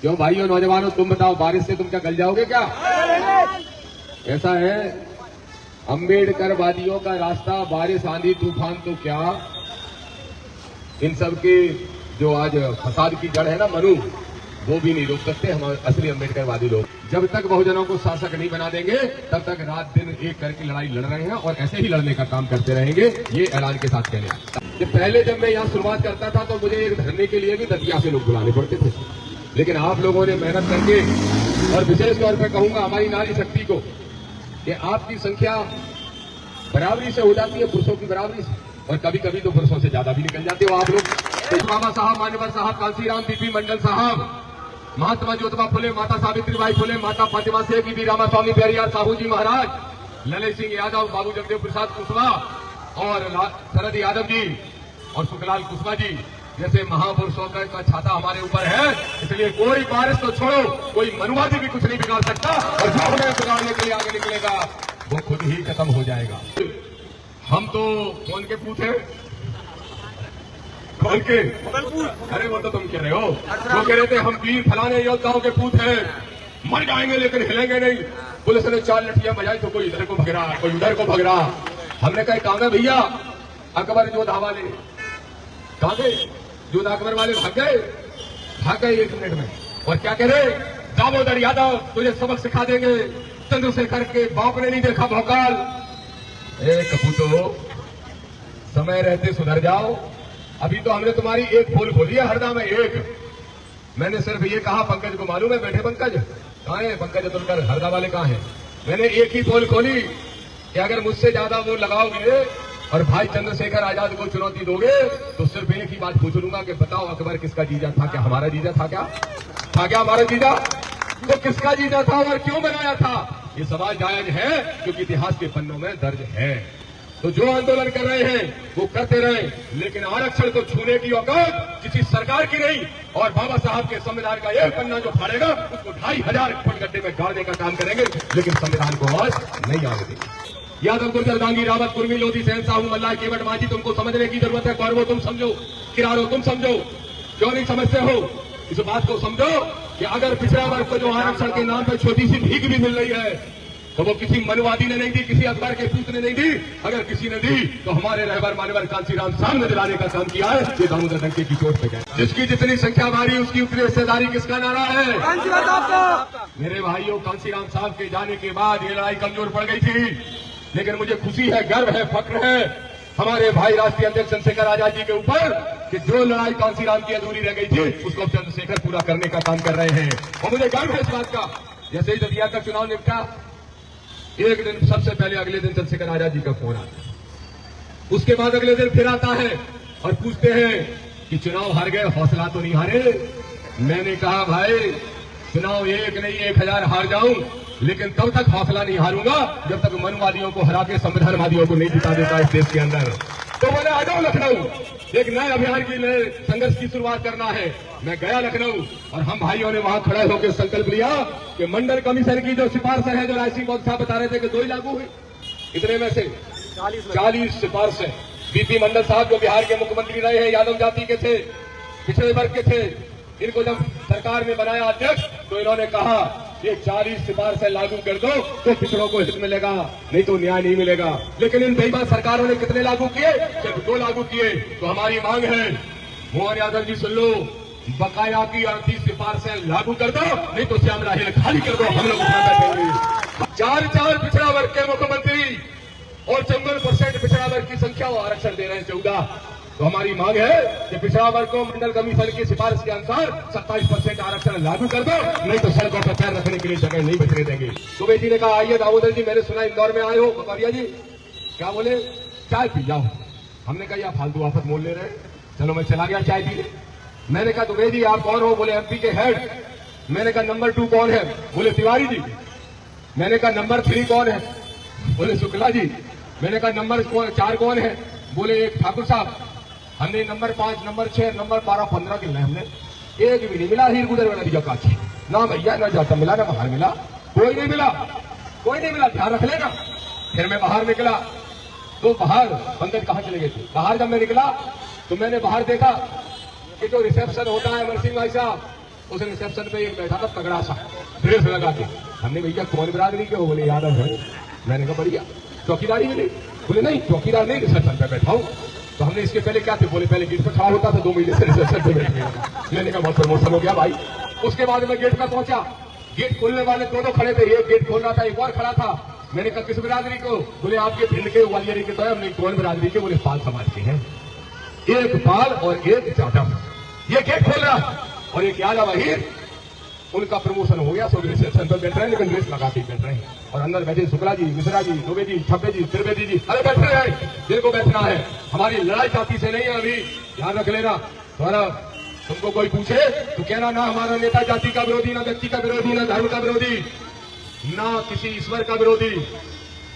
क्यों भाइयों नौजवानों, तुम बताओ, बारिश से तुम क्या गल जाओगे क्या? ऐसा है, अम्बेडकर वादियों का रास्ता, बारिश आंधी तूफान तो क्या, इन सब की जो आज फसाद की जड़ है ना मनु, वो भी नहीं रोक सकते हम असली अम्बेडकरवादी लोग। जब तक बहुजनों को शासक नहीं बना देंगे तब तक रात दिन एक करके लड़ाई लड़ रहे हैं और ऐसे ही लड़ने का काम करते रहेंगे। ये ऐलान के साथ कहने पहले जब मैं यहाँ शुरुआत करता था तो मुझे एक धरने के लिए भी दतिया से लोग बुलाने पड़ते थे, लेकिन आप लोगों ने मेहनत करके, और विशेष तौर पर कहूंगा हमारी नारी शक्ति को, कि आपकी संख्या बराबरी से हो जाती है, पुरुषों की बराबरी से, और कभी कभी तो पुरुषों से ज्यादा भी निकल जाते हो आप लोग। बाबा साहब, मान्यवर साहब, कांसीराम पीपी मंडल साहब, महात्मा ज्योतिबा फुले, माता सावित्रीबाई फुले, माता फातिमा शेख, बीबी रामा स्वामी पेरियार साहू जी महाराज, ललित सिंह यादव, बाबू जगदेव प्रसाद कुशवाहा और शरद यादव जी और सुखलाल कुशवाहा जी जैसे महापुरुषों का छाता हमारे ऊपर है। इसलिए कोई बारिश तो छोड़ो, कोई मनुवादी भी कुछ नहीं बिगाड़ सकता, और जो हमें बिगाड़ने के लिए आगे निकलेगा वो खुद ही खत्म हो जाएगा। हम तो कौन के पूत हैं? कौन के? अरे वो तो तुम कह रहे हो, वो कह रहे थे हम वीर फलाने योद्धाओं के पूत हैं, मर जाएंगे लेकिन हिलेंगे नहीं। पुलिस ने 4 लठियां बजाई तो कोई इधर को भग रहा, कोई उधर को भग रहा। हमने कहा काम है भैया, अकबर जोधा वाले कहां गए? जोधा अकबर वाले भाग गए 1 मिनट में। और क्या कह रहे? दामोदर यादव तुझे सबक सिखा देंगे, चंद्रशेखर के बाप ने नहीं देखा भौकाल। कपूतो, समय रहते सुधर जाओ। अभी तो हमने तुम्हारी एक पोल खोली है हरदा में, एक। मैंने सिर्फ ये कहा, पंकज को मालूम है, बैठे पंकज कहाँ है? पंकज अतुलकर हरदा वाले कहाँ हैं? मैंने एक ही पोल खोली कि अगर मुझसे ज्यादा वोट लगाओगे और भाई चंद्रशेखर आजाद को चुनौती दोगे तो सिर्फ एक ही बात पूछ लूंगा कि बताओ अकबर किसका जीजा था? क्या हमारा जीजा था? क्या था? क्या हमारा जीजा? तो किसका जीजा था और क्यों बनाया था? ये सवाल जायज है क्योंकि इतिहास के पन्नों में दर्ज है। तो जो आंदोलन कर रहे हैं वो करते रहे, लेकिन आरक्षण को छूने की औकात किसी सरकार की नहीं। और बाबा साहब के संविधान का एक पन्ना जो फाड़ेगा उसको 2500 फुट गड्ढे में गाड़ने का काम करेंगे, लेकिन संविधान को आज नहीं आने देंगे। यादव, गुर्जर, डांगी, रावत, कुर्मी, लोधी, सेन, साहू, मल्लाह, केवट, माझी, तुमको समझने की जरूरत है। कौरवो तुम समझो, किरारो तुम समझो। क्यों नहीं समझते हो? इस बात को समझो कि अगर पिछड़ा वर्ग को जो आरक्षण के नाम पर छोटी सी भीख भी मिल रही है तो वो किसी मनुवादी ने नहीं दी, किसी अकबर के पूत ने नहीं दी। अगर किसी ने दी तो हमारे रहबर मान्यवर कांसीराम साहब ने दिलाने का काम किया है। ये दामोदर डंके की चोट पे गए। जिसकी जितनी संख्या भारी उसकी उतनी हिस्सेदारी किसका नारा है? मेरे भाइयों, कांसीराम साहब के जाने के बाद ये लड़ाई कमजोर पड़ गई थी, लेकिन मुझे खुशी है, गर्व है, फक्र है हमारे भाई राष्ट्रीय अध्यक्ष चंद्रशेखर आजाद जी के ऊपर कि जो लड़ाई कांसीराम की अधूरी रह गई थी उसको अब चंद्रशेखर पूरा करने का काम कर रहे हैं। और मुझे गर्व है इस बात का। जैसे ही दतिया का चुनाव निपटा, एक दिन सबसे पहले अगले दिन चंद्रशेखर आजाद जी का फोन आता, उसके बाद अगले दिन फिर आता है और पूछते हैं कि चुनाव हार गए, हौसला तो नहीं हारे? मैंने कहा भाई, चुनाव 1 नहीं 1000 हार जाऊं, लेकिन तब तक हौसला नहीं हारूंगा जब तक मनुवादियों को हरा के संविधानवादियों को नहीं जिता देता इस देश के अंदर। तो मैंने आ जाओ लखनऊ, एक नए अभियान की, नए संघर्ष की शुरुआत करना है। मैं गया लखनऊ और हम भाइयों ने वहां खड़े होकर संकल्प लिया कि मंडल कमीशन की जो सिफारिशें हैं, जो राय सिंह मौर्य साहब बता रहे थे कि 2 ही लागू हुई, इतने में से 40 सिफारिशें। बीपी मंडल साहब जो बिहार के मुख्यमंत्री रहे हैं, यादव जाति के थे, पिछड़े वर्ग के थे, इनको जब सरकार ने बनाया अध्यक्ष तो इन्होंने कहा ये 40 सिफारिशें लागू कर दो तो पिछड़ों को हित मिलेगा, नहीं तो न्याय नहीं मिलेगा। लेकिन इन बेईमान सरकारों ने कितने लागू किए? सिर्फ 2 लागू किए। तो हमारी मांग है, मोहन यादव जी सुन लो, बकाया की 38 सिफारिशें लागू कर दो, नहीं तो श्यामला हिल खाली कर दो, हम लोग उठा बैठेंगे। 4 पिछड़ा वर्ग के मुख्यमंत्री और 54% पिछड़ा वर्ग की संख्या वो आरक्षण दे रहे हैं 14। तो हमारी मांग है कि पिछड़ा वर्ग को मंडल कमीशन की सिफारिश के अनुसार 27% आरक्षण लागू कर दो, नहीं तो सड़कों पर पैर रखने के लिए जगह नहीं बचने देंगे। तो बेटी ने कहा, आइए दामोदर जी, मैंने सुना इंदौर में आए हो। बकरिया जी क्या बोले? चाय पी जाओ। हमने कहा या फालतू आफत मोल ले रहे, चलो मैं चला गया चाय पीने। मैंने कहा दुबे जी आप कौन हो? बोले एमपी के हेड। मैंने कहा नंबर 2 कौन है? बोले तिवारी जी। मैंने कहा नंबर 3 कौन है? बोले शुक्ला जी। मैंने कहा नंबर 4 कौन है? बोले एक ठाकुर साहब। हमने नंबर 5, नंबर 6, नंबर 12, 15 गिनना, हमने एक भी नहीं मिला। हीर गुजर वाला दिया काची ना भैया, ना जाता मिला, ना बाहर मिला, कोई नहीं मिला, कोई नहीं मिला, ध्यान रख लेना। फिर मैं बाहर निकला तो बाहर पंकज कहाँ चले गए थे? बाहर जब मैं निकला तो मैंने बाहर देखा कि जो रिसेप्शन होता है अमर सिंह भाई साहब, उस रिसेप्शन पे एक बैठा था तगड़ा सा ड्रेस लगा के। हमने भैया कौन बिरादरी के हो? बोले यादव है। मैंने कहा बढ़िया, चौकीदारी मिली? बोले नहीं चौकीदार नहीं, रिसेप्शन पे बैठा हूँ। तो हमने इसके पहले क्या थे? बोले पहले गेट पे खड़ा होता था, 2 महीने से रिसेप्शन पे बैठ गया। मैंने कहा बहुत प्रमोशन हो गया भाई। उसके बाद मैं गेट पे पहुंचा, गेट खोलने वाले दोनों खड़े थे, एक गेट खोल रहा था, एक और खड़ा था। मैंने कहा किस बिरादरी को? बोले आपके भिंड के ग्वालियरी के तो है। हमने कौन बिरादरी के? बोले पाल समाज के हैं, एक पाल और एक जाटव। ये गेट खोल रहा और एक यादव अहीर, उनका प्रमोशन हो गया। सब रिसेप्शन पर बैठ रहे हैं, लेकिन ड्रेस लगा के बैठ रहे हैं। और अंदर बैठे शुक्ला जी, मिश्रा जी, दुबे जी, छब्बे जी, त्रिवेदी जी, अरे बैठ रहे हैं जिनको बैठना है। हमारी लड़ाई जाति से नहीं है, अभी ध्यान रख लेना। तुम्हारा तुमको कोई पूछे तो कहना ना हमारा नेता जाति का विरोधी, ना व्यक्ति का विरोधी, ना धर्म का विरोधी, ना किसी ईश्वर का विरोधी।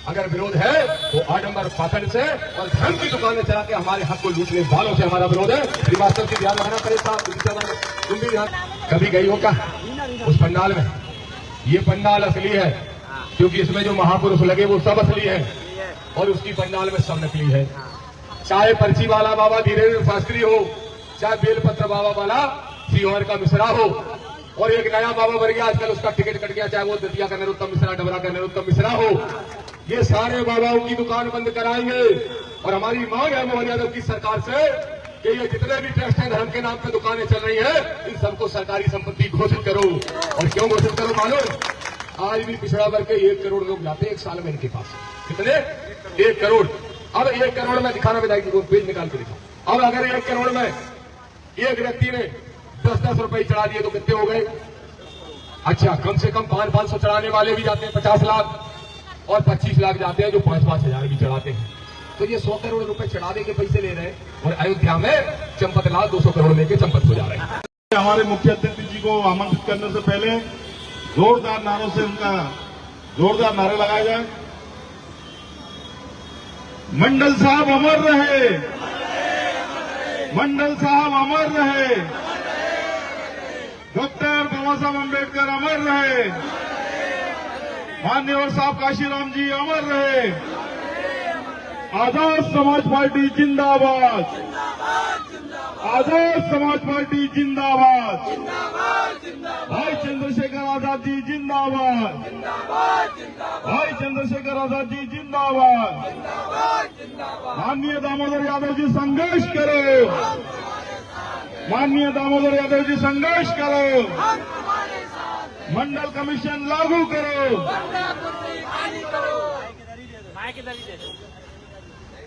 अगर विरोध है तो आडंबर पाखंड से और धर्म की दुकानें चला के हमारे हक को लूटने वालों से हमारा विरोध है। श्रीवास्तव की ध्यान रखना पड़े साहब, तुम भी ध्यान। कभी गई हो क्या उस पंडाल में? ये पंडाल असली है, क्योंकि इसमें जो महापुरुष लगे वो सब असली है और उसकी पंडाल में सब नकली है। चाहे पर्ची वाला बाबा धीरेन्द्र शास्त्री हो, चाहे बेलपत्र बाबा वाला सीहोर का मिश्रा हो, और एक नया बाबा बन गया आजकल, उसका टिकट कट गया, चाहे वो दतिया का नरोत्तम मिश्रा, डबरा का नरोत्तम मिश्रा हो। ये सारे बाबाओं की दुकान बंद कराएंगे। और हमारी मांग है मोहन यादव की सरकार से कि ये जितने भी ट्रस्ट हैं धर्म के नाम पे दुकानें चल रही हैं, इन सबको सरकारी संपत्ति घोषित करो। और क्यों घोषित करो मालूम? आज भी पिछड़ा वर्ग के 1 करोड़ लोग जाते हैं 1 साल में इनके पास। कितने? 1 करोड़। अब 1 करोड़ में दिखाना विधायक जी को पेज निकाल के दिखाओ। अब अगर 1 करोड़ में एक व्यक्ति ने 10-10 रुपए चढ़ा दिए तो कितने हो गए? अच्छा, कम से कम 500 चढ़ाने वाले भी जाते हैं 50 लाख, और 25 लाख जाते हैं जो 5-5 हजार भी चढ़ाते हैं। तो ये 100 करोड़ रुपए चढ़ाने के पैसे ले रहे हैं, और अयोध्या में चंपत लाल 200 करोड़ लेके चंपत हो जा रहे हैं। हमारे मुख्य अतिथि जी को आमंत्रित करने से पहले जोरदार नारों से उनका जोरदार नारे लगाए जाए। मंडल साहब अमर रहे, मंडल साहब अमर रहे, डॉक्टर बाबा साहब अम्बेडकर अमर रहे, माननीय साहब काशीराम जी अमर रहे, आजाद समाज पार्टी जिंदाबाद, आजाद समाज पार्टी जिंदाबाद, भाई चंद्रशेखर आजाद जी जिंदाबाद, भाई चंद्रशेखर आजाद जी जिंदाबाद, माननीय दामोदर यादव जी संघर्ष करो, माननीय दामोदर यादव जी संघर्ष करो, मंडल कमीशन लागू करो,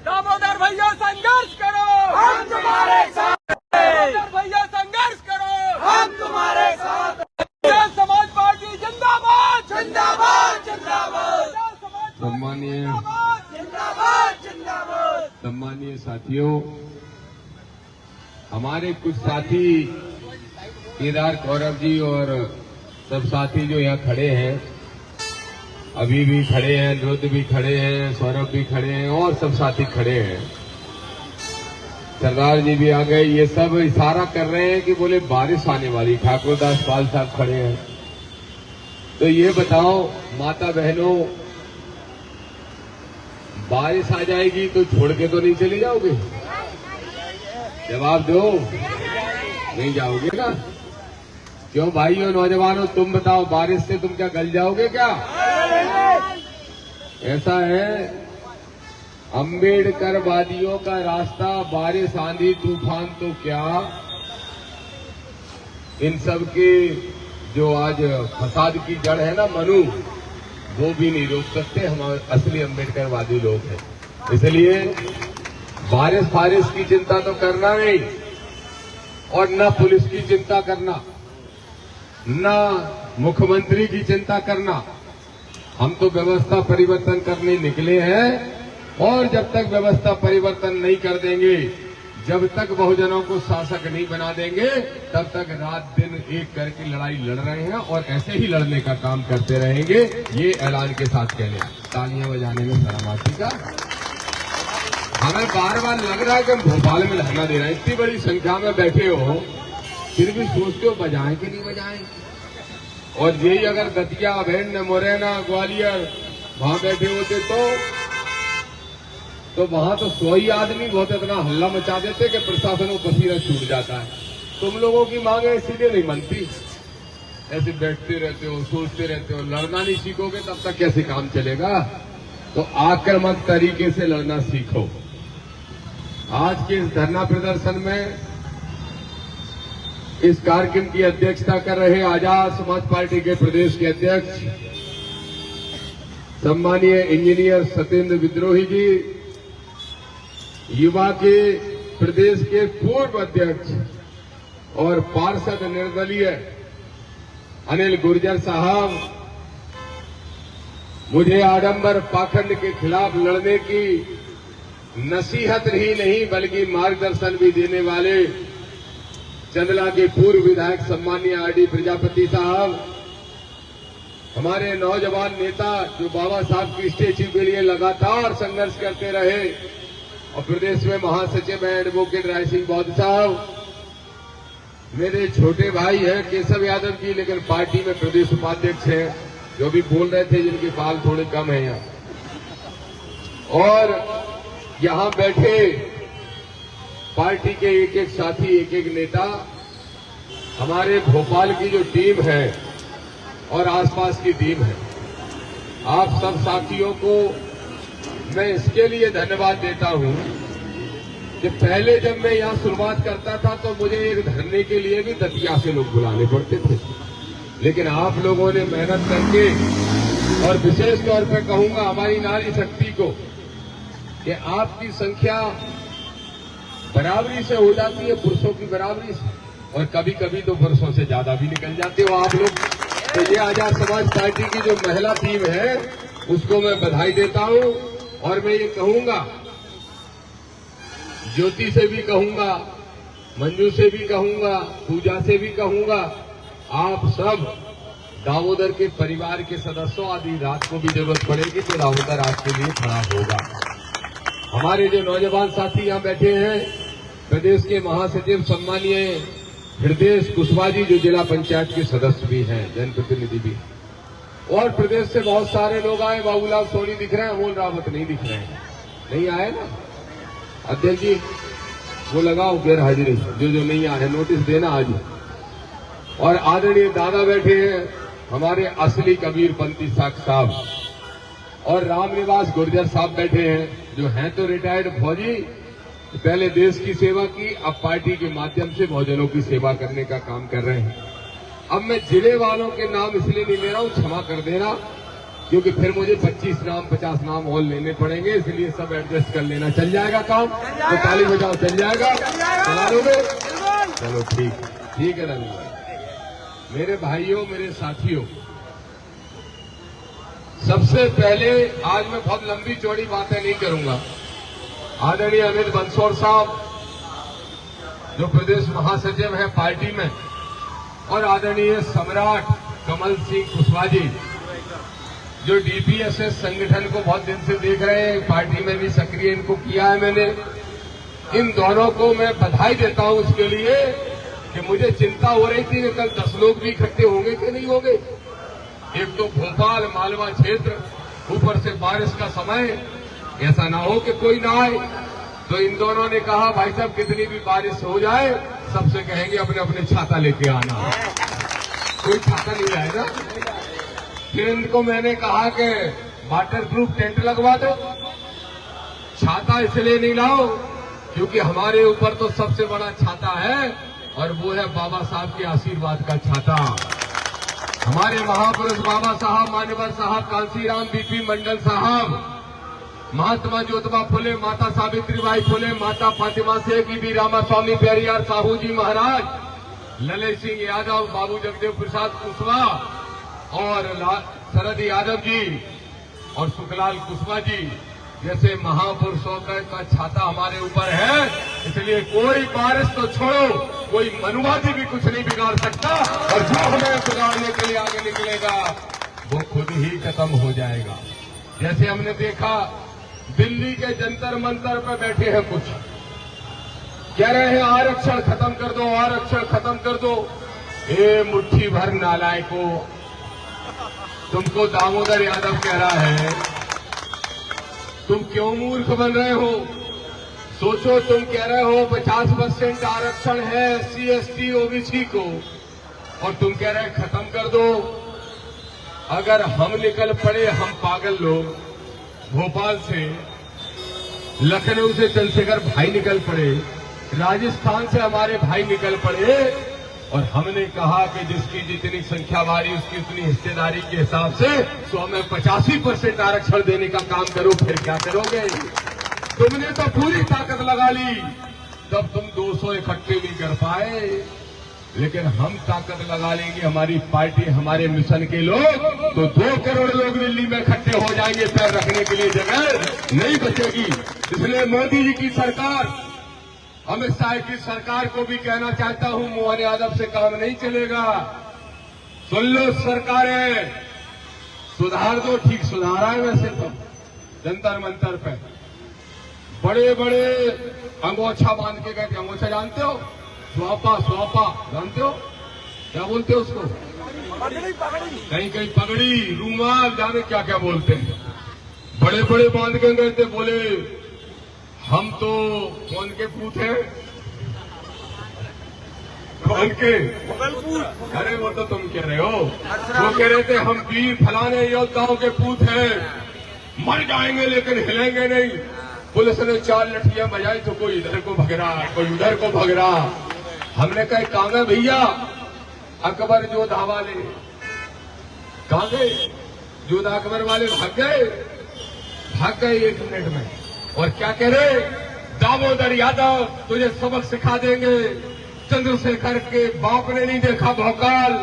दामोदर भैया संघर्ष करो, हम तुम्हारे साथ हैं। दामोदर भैया संघर्ष करो, हम तुम्हारे साथ हैं। समाज पार्टी जिंदाबाद, जिंदाबाद, जिंदाबाद। सम्मानीय साथियों, हमारे कुछ साथी केदार कौरव जी और सब साथी जो यहाँ खड़े हैं, अभी भी खड़े हैं, रुद्र भी खड़े हैं, सौरभ भी खड़े हैं और सब साथी खड़े हैं, सरदार जी भी आ गए। ये सब इशारा कर रहे हैं कि बोले बारिश आने वाली। ठाकुर दास पाल साहब खड़े हैं। तो ये बताओ माता बहनों, बारिश आ जाएगी तो छोड़ के तो नहीं चली जाओगे? जवाब दो, नहीं जाओगे ना? क्यों भाइयों नौजवानों, तुम बताओ, बारिश से तुम क्या गल जाओगे क्या? ऐसा है, अम्बेडकर वादियों का रास्ता बारिश आंधी तूफान तो क्या, इन सब के जो आज फसाद की जड़ है ना मनु, वो भी नहीं रोक सकते। हम असली अम्बेडकर वादी लोग हैं। इसलिए बारिश फारिश की चिंता तो करना नहीं, और न पुलिस की चिंता करना, न मुख्यमंत्री की चिंता करना। हम तो व्यवस्था परिवर्तन करने निकले हैं, और जब तक व्यवस्था परिवर्तन नहीं कर देंगे, जब तक बहुजनों को शासक नहीं बना देंगे, तब तक रात दिन एक करके लड़ाई लड़ रहे हैं और ऐसे ही लड़ने का काम करते रहेंगे। ये ऐलान के साथ कहने, तालियां बजाने में शर्म आती का। हमें बार बार लग रहा है कि हम भोपाल में धरना दे रहे हैं। इतनी बड़ी संख्या में बैठे हो, फिर भी सोचते हो बजाएं कि नहीं बजाएं। और यही अगर दतिया, भिंड, मुरैना, ग्वालियर वहां बैठे होते तो वहां तो 100 ही आदमी बहुत इतना हल्ला मचा देते कि प्रशासन को पसीना छूट जाता है। तुम लोगों की मांगे इसीलिए नहीं मनती। ऐसे बैठते रहते हो, सोचते रहते हो, लड़ना नहीं सीखोगे तब तक कैसे काम चलेगा? तो आक्रामक तरीके से लड़ना सीखो। आज के इस धरना प्रदर्शन में इस कार्यक्रम की अध्यक्षता कर रहे आजाद समाज पार्टी के प्रदेश के अध्यक्ष सम्मानीय इंजीनियर सत्येंद्र विद्रोही जी, युवा के प्रदेश के पूर्व अध्यक्ष और पार्षद निर्दलीय अनिल गुर्जर साहब, मुझे आडंबर पाखंड के खिलाफ लड़ने की नसीहत ही नहीं बल्कि मार्गदर्शन भी देने वाले चंदला के पूर्व विधायक सम्मानीय आरडी प्रजापति साहब, हमारे नौजवान नेता जो बाबा साहब की स्टेच्यू के लिए लगातार संघर्ष करते रहे और प्रदेश में महासचिव हैं एडवोकेट राय सिंह बौद्ध साहब, मेरे छोटे भाई हैं केशव यादव जी, लेकिन पार्टी में प्रदेश उपाध्यक्ष हैं, जो भी बोल रहे थे जिनके बाल थोड़े कम हैं यहाँ, और यहाँ बैठे पार्टी के एक एक साथी, एक एक नेता, हमारे भोपाल की जो टीम है और आसपास की टीम है, आप सब साथियों को मैं इसके लिए धन्यवाद देता हूं कि पहले जब मैं यहां शुरुआत करता था तो मुझे एक धरने के लिए भी दतिया से लोग बुलाने पड़ते थे, लेकिन आप लोगों ने मेहनत करके, और विशेष तौर पर कहूंगा हमारी नारी शक्ति को, कि आपकी संख्या बराबरी से हो जाती है, पुरुषों की बराबरी से, और कभी कभी तो पुरुषों से ज्यादा भी निकल जाते हो आप लोग। तो ये आजाद समाज पार्टी की जो महिला टीम है उसको मैं बधाई देता हूं, और मैं ये कहूंगा, ज्योति से भी कहूंगा, मंजू से भी कहूंगा, पूजा से भी कहूंगा, आप सब दामोदर के परिवार के सदस्यों, आदि रात को भी जरूरत पड़ेगी तो दामोदर आपके लिए खड़ा होगा। हमारे जो नौजवान साथी यहां बैठे हैं, प्रदेश के महासचिव सम्मानीय हृदय कुशवाहा जी, जो जिला पंचायत के सदस्य भी हैं, जनप्रतिनिधि भी, और प्रदेश से बहुत सारे लोग आए। बाबूलाल सोनी दिख रहे हैं, अमोल रावत नहीं दिख रहे हैं, नहीं आए ना अध्यक्ष जी? वो लगाओ गैर हाजिरी, जो नहीं आए नोटिस देना आज। और आदरणीय दादा बैठे हैं, हमारे असली कबीरपंथी साहब, और रामनिवास गुर्जर साहब बैठे हैं, जो हैं तो रिटायर्ड फौजी, पहले देश की सेवा की, अब पार्टी के माध्यम से बहुजनों की सेवा करने का काम कर रहे हैं। अब मैं जिले वालों के नाम इसलिए नहीं ले रहा हूं, क्षमा कर देना, क्योंकि फिर मुझे 25 नाम 50 नाम और लेने पड़ेंगे, इसलिए सब एडजस्ट कर लेना। चल जाएगा काम? तो ताली बजाओ, चल जाएगा? चला लोगे? चलो ठीक है रवि भाई। मेरे भाइयों, मेरे साथियों, सबसे पहले आज मैं बहुत लंबी चौड़ी बातें नहीं करूंगा। आदरणीय अमित बंसोड़ साहब, जो प्रदेश महासचिव हैं पार्टी में, और आदरणीय सम्राट कमल सिंह कुशवाहा जी, जो डीपीएसएस संगठन को बहुत दिन से देख रहे हैं, पार्टी में भी सक्रिय इनको किया है मैंने, इन दोनों को मैं बधाई देता हूं इसके लिए कि मुझे चिंता हो रही थी कि कल 10 लोग भी इकट्ठे होंगे कि नहीं होंगे। एक तो भोपाल मालवा क्षेत्र, ऊपर से बारिश का समय, ऐसा ना हो कि कोई ना आए। तो इन दोनों ने कहा भाई साहब कितनी भी बारिश हो जाए सबसे कहेंगे अपने अपने छाता लेके आना। कोई छाता नहीं लाएगा। फिर इनको मैंने कहा कि वाटर प्रूफ टेंट लगवा दो। छाता इसलिए नहीं लाओ क्योंकि हमारे ऊपर तो सबसे बड़ा छाता है और वो है बाबा साहब के आशीर्वाद का छाता। हमारे महापुरुष बाबा साहब, मान्यवर साहब, कांसीराम बीपी मंडल साहब, महात्मा ज्योतिबा फुले, माता सावित्रीबाई फुले, माता फातिमा शेख, बी रामास्वामी पेरियार साहू जी महाराज, ललित सिंह यादव, बाबू जगदेव प्रसाद कुशवाहा और शरद यादव जी और सुखलाल कुशवाहा जी जैसे महापुरुषों का छाता हमारे ऊपर है। इसलिए कोई बारिश तो छोड़ो, कोई मनुवादी भी कुछ नहीं बिगाड़ सकता और जो हमें बिगाड़ने के लिए आगे निकलेगा वो खुद ही खत्म हो जाएगा। जैसे हमने देखा दिल्ली के जंतर मंतर पर बैठे हैं कुछ, कह रहे हैं आरक्षण खत्म कर दो, आरक्षण खत्म कर दो। ए मुट्ठी भर नालायकों, तुमको दामोदर यादव कह रहा है, तुम क्यों मूर्ख बन रहे हो? सोचो, तुम कह रहे हो 50% आरक्षण है SC ST OBC को, और तुम कह रहे खत्म कर दो। अगर हम निकल पड़े, हम पागल लोग, भोपाल से, लखनऊ से चंद्रशेखर भाई निकल पड़े, राजस्थान से हमारे भाई निकल पड़े, और हमने कहा कि जिसकी जितनी संख्या वारी उसकी उतनी हिस्सेदारी के हिसाब से 100 में 85% आरक्षण देने का काम करो, फिर क्या करोगे? तुमने तो पूरी ताकत लगा ली, तब तुम 200 इकट्ठे नहीं कर पाए, लेकिन हम ताकत लगा लेंगे, हमारी पार्टी, हमारे मिशन के लोग, तो 2 करोड़ लोग दिल्ली में इकट्ठे हो जाएंगे, पैर रखने के लिए जगह नहीं बचेगी। इसलिए मोदी जी की सरकार, अमित शाह की सरकार को भी कहना चाहता हूं, मोहन यादव से काम नहीं चलेगा। सुन लो सरकारें, सुधार दो, ठीक सुधारा है वैसे तो जंतर मंतर पे बड़े बड़े अंगोछा बांध के गए थे। अंगोछा जानते हो? स्वापा जानते हो क्या बोलते हो उसको? कहीं कहीं पगड़ी, रूमाल, जाने क्या क्या बोलते हैं। बड़े बड़े बांध के गए थे, बोले हम तो कौन के पूत हैं? कौन के? अरे वो तो तुम कह रहे हो। वो कह रहे थे हम वीर फलाने योद्धाओं के पूत हैं, मर जाएंगे लेकिन हिलेंगे नहीं। पुलिस ने 4 लठियां बजाई तो कोई इधर को भग रहा, कोई उधर को भग रहा। हमने कहा कहां है भैया अकबर जोधा वाले? कहां गए? जोधा अकबर वाले भाग गए 1 मिनट में। और क्या कह रहे? दामोदर यादव तुझे सबक सिखा देंगे, चंद्रशेखर के बाप ने नहीं देखा भौकाल।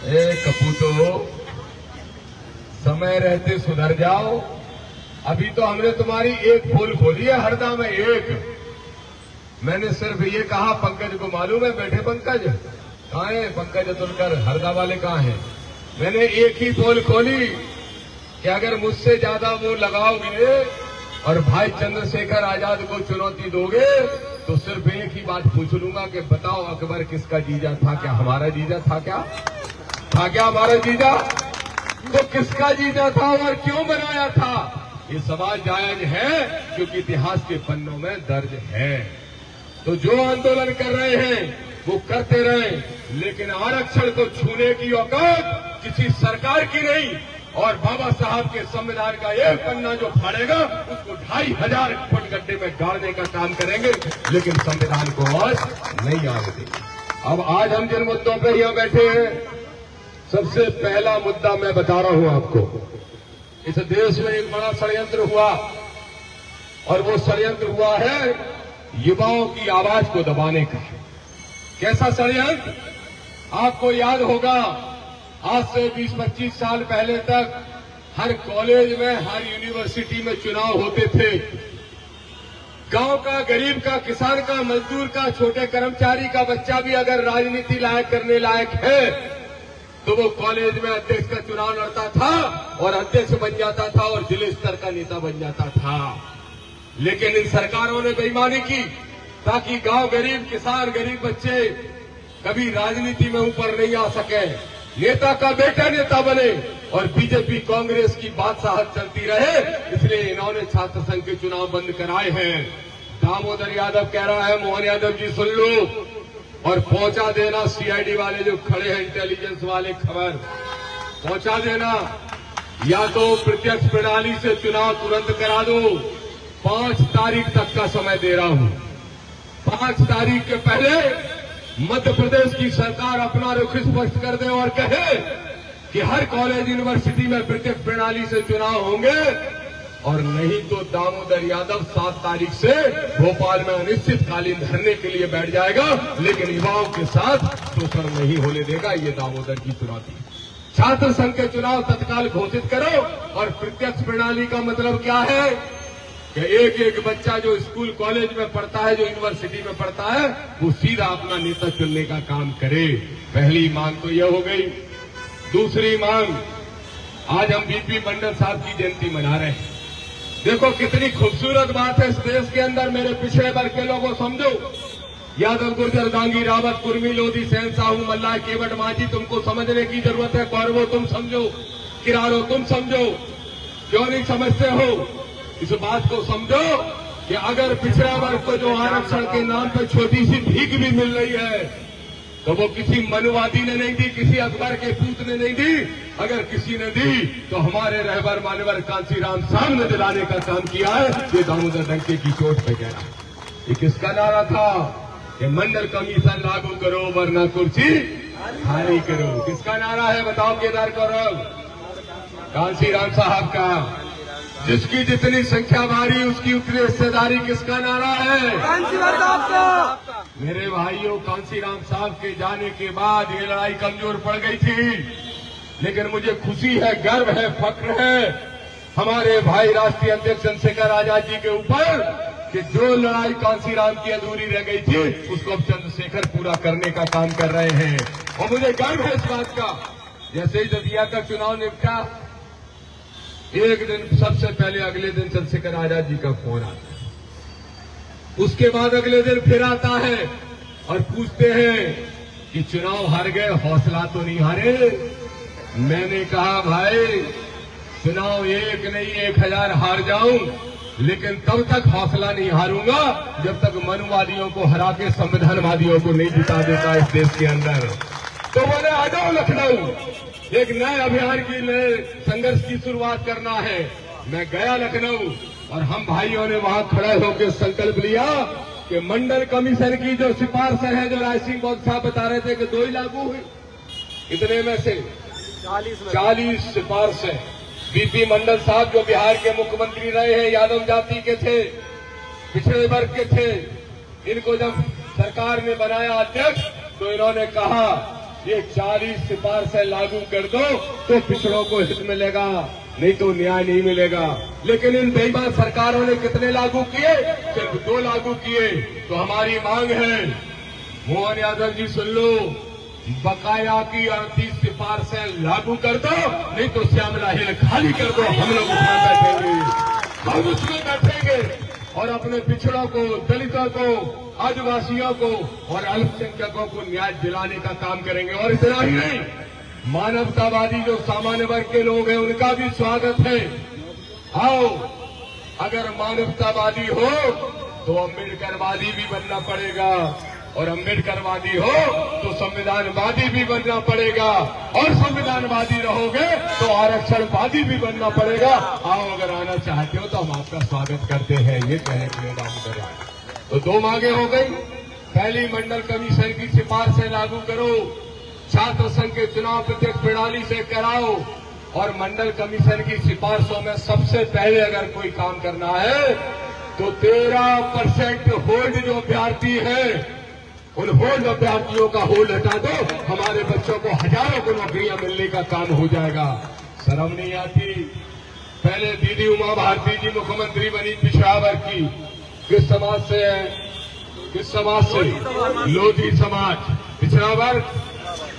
ए कपूतो, समय रहते सुधर जाओ। अभी तो हमने तुम्हारी एक पोल खोली है हरदा में, एक। मैंने सिर्फ ये कहा, पंकज को मालूम है, बैठे पंकज कहाँ है? पंकज अतुलकर हरदा वाले कहाँ हैं? मैंने एक ही पोल खोली कि अगर मुझसे ज्यादा वो लगाओगे और भाई चंद्रशेखर आजाद को चुनौती दोगे तो सिर्फ एक ही बात पूछ लूंगा कि बताओ अकबर किसका जीजा था? क्या हमारा जीजा था? क्या था? क्या हमारा जीजा? तो किसका जीजा था और क्यों बनाया था? ये सवाल जायज है क्योंकि इतिहास के पन्नों में दर्ज है। तो जो आंदोलन कर रहे हैं वो करते रहे, लेकिन आरक्षण को छूने की औकात किसी सरकार की नहीं। और बाबा साहब के संविधान का एक पन्ना जो फाड़ेगा उसको 2500 फुट गड्ढे में गाड़ने का काम करेंगे, लेकिन संविधान को और नहीं आने देंगे। अब आज हम जिन मुद्दों पर यहां बैठे हैं, सबसे पहला मुद्दा मैं बता रहा हूं आपको। इस देश में एक बड़ा षड्यंत्र हुआ, और वो षड्यंत्र हुआ है युवाओं की आवाज को दबाने का। कैसा षड्यंत्र? आपको याद होगा, आज से 20-25 साल पहले तक हर कॉलेज में, हर यूनिवर्सिटी में चुनाव होते थे। गांव का, गरीब का, किसान का, मजदूर का, छोटे कर्मचारी का बच्चा भी अगर राजनीति लायक करने लायक है तो वो कॉलेज में अध्यक्ष का चुनाव लड़ता था और अध्यक्ष बन जाता था और जिले स्तर का नेता बन जाता था। लेकिन इन सरकारों ने बेईमानी की ताकि गांव, गरीब किसान, गरीब बच्चे कभी राजनीति में ऊपर नहीं आ सके, नेता का बेटा नेता बने और बीजेपी कांग्रेस की बादशाहत चलती रहे। इसलिए इन्होंने छात्र संघ के चुनाव बंद कराए हैं। दामोदर यादव कह रहा है, मोहन यादव जी सुन लो और पहुंचा देना, सीआईडी वाले जो खड़े हैं, इंटेलिजेंस वाले, खबर पहुंचा देना। या तो प्रत्यक्ष प्रणाली से चुनाव तुरंत करा दो, 5 तारीख तक का समय दे रहा हूं। 5 तारीख के पहले मध्य प्रदेश की सरकार अपना रुख स्पष्ट कर दे और कहे कि हर कॉलेज, यूनिवर्सिटी में प्रत्यक्ष प्रणाली से चुनाव होंगे, और नहीं तो दामोदर यादव 7 तारीख से भोपाल में अनिश्चितकालीन धरने के लिए बैठ जाएगा, लेकिन युवाओं के साथ शोषण नहीं होने देगा। ये दामोदर की चुनौती। छात्र संघ के चुनाव तत्काल घोषित करो। और प्रत्यक्ष प्रणाली का मतलब क्या है कि एक एक बच्चा जो स्कूल कॉलेज में पढ़ता है, जो यूनिवर्सिटी में पढ़ता है, वो सीधा अपना नेता चुनने का काम करे। पहली मांग तो यह हो गई। दूसरी मांग, आज हम बीपी मंडल साहब की जयंती मना रहे हैं। देखो कितनी खूबसूरत बात है इस देश के अंदर। मेरे पिछड़े वर्ग के लोगों समझो, यादव, गुर्जर, गांगी, रावत, कुर्मी, लोधी, सेन, साहू, मल्लाह, केवट, माझी, तुमको समझने की जरूरत है। कौरवो तुम समझो, किरारो तुम समझो। क्यों नहीं समझते हो? इस बात को समझो कि अगर पिछड़ा वर्ग को जो आरक्षण के नाम पर छोटी सी भीख भी मिल रही है, तो वो किसी मनुवादी ने नहीं दी, किसी अकबर के पूत ने नहीं दी। अगर किसी ने दी तो हमारे रहबर मानवर कांसीराम साहब ने दिलाने का काम किया है। ये दामोदर डंके की चोट पे गया। ये किसका नारा था कि मंडल कमीशन लागू करो वरना कुर्सी खाली करो? किसका नारा है बताओ केदार गौरव? कांसीराम साहब का। जिसकी जितनी संख्या भारी उसकी उतनी हिस्सेदारी किसका नारा है? कांसीराम साहब का। मेरे भाइयों, कांसीराम साहब के जाने के बाद ये लड़ाई कमजोर पड़ गई थी, लेकिन मुझे खुशी है, गर्व है, फक्र है हमारे भाई राष्ट्रीय अध्यक्ष चंद्रशेखर आजाद जी के ऊपर कि जो लड़ाई कांसीराम की अधूरी रह गई थी उसको अब चंद्रशेखर पूरा करने का काम कर रहे हैं। और मुझे गर्व है इस बात का। जैसे ही दतिया का चुनाव निपटा, एक दिन सबसे पहले अगले दिन चंद्रशेखर आजाद जी का फोन आता है। उसके बाद अगले दिन फिर आता है और पूछते हैं कि चुनाव हार गए, हौसला तो नहीं हारे? मैंने कहा भाई चुनाव एक नहीं 1000 हार जाऊं, लेकिन तब तक हौसला नहीं हारूंगा जब तक मनुवादियों को हरा के संविधानवादियों को नहीं जिता देता इस देश के अंदर। तो बोले आ जाओ लखनऊ, एक नए अभियान की नए संघर्ष की शुरुआत करना है। मैं गया लखनऊ और हम भाइयों ने वहां खड़े होकर संकल्प लिया कि मंडल कमीशन की जो सिफारिशें हैं, जो राय सिंह बौद्ध साहब बता रहे थे कि 2 ही लागू हुई, इतने में से 40 सिफारिशें बीपी मंडल साहब जो बिहार के मुख्यमंत्री रहे हैं, यादव जाति के थे, पिछड़े वर्ग के थे, इनको जब सरकार ने बनाया अध्यक्ष तो इन्होंने कहा ये 40 सिफारिशें लागू कर दो तो पिछड़ों को हित मिलेगा, नहीं तो न्याय नहीं मिलेगा। लेकिन इन बेईमान सरकारों ने कितने लागू किए? सिर्फ 2 लागू किए। तो हमारी मांग है, मोहन यादव जी सुन लो, बकाया की 38 सिफारिशें लागू कर दो, नहीं तो श्यामला हिल खाली कर दो। हम लोग उसमें बैठेंगे, हम उसमें बैठेंगे और अपने पिछड़ों को, दलितों को, आदिवासियों को और अल्पसंख्यकों को न्याय दिलाने का काम करेंगे। और इतना ही नहीं, मानवतावादी जो सामान्य वर्ग के लोग हैं उनका भी स्वागत है। आओ, अगर मानवतावादी हो तो अम्बेडकरवादी भी बनना पड़ेगा, और अम्बेडकरवादी हो तो संविधानवादी भी बनना पड़ेगा, और संविधानवादी रहोगे तो आरक्षणवादी भी बनना पड़ेगा। आओ, अगर आना चाहते हो तो हम आपका स्वागत करते हैं। ये कहने के लिए दामोदर आए। तो 2 मांगे हो गई। पहली, मंडल कमीशन की सिफारिशें लागू करो, छात्र संघ के चुनाव प्रत्यक्ष प्रणाली से कराओ, और मंडल कमीशन की सिफारिशों में सबसे पहले अगर कोई काम करना है तो 13% होल्ड जो अभ्यर्थी हैं उन होल्ड अभ्यर्थियों का होल्ड हटा दो। हमारे बच्चों को हजारों को नौकरियां मिलने का काम हो जाएगा। शर्म नहीं आती? पहले दीदी उमा भारती जी मुख्यमंत्री बनी पिछड़ा वर्ग की, किस समाज से है? किस समाज से? लोधी समाज, पिछड़ा वर्ग।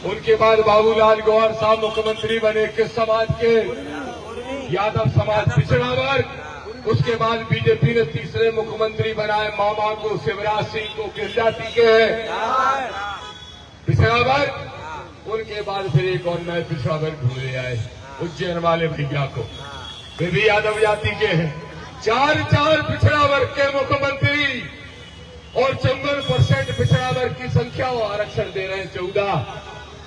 उनके बाद बाबूलाल गौर साहब मुख्यमंत्री बने, किस समाज के? यादव समाज, पिछड़ा वर्ग। उसके बाद बीजेपी ने तीसरे मुख्यमंत्री बनाए मामा को, शिवराज सिंह को, किस जाति के हैं? पिछड़ा वर्ग। उनके बाद फिर एक और नए पिछड़ा वर्ग ढूंढे आए, उज्जैन वाले भैया को, वे भी यादव जाति के हैं। 4 पिछड़ा वर्ग के मुख्यमंत्री और 54% पिछड़ा वर्ग की संख्या, वो आरक्षण दे रहे हैं 14।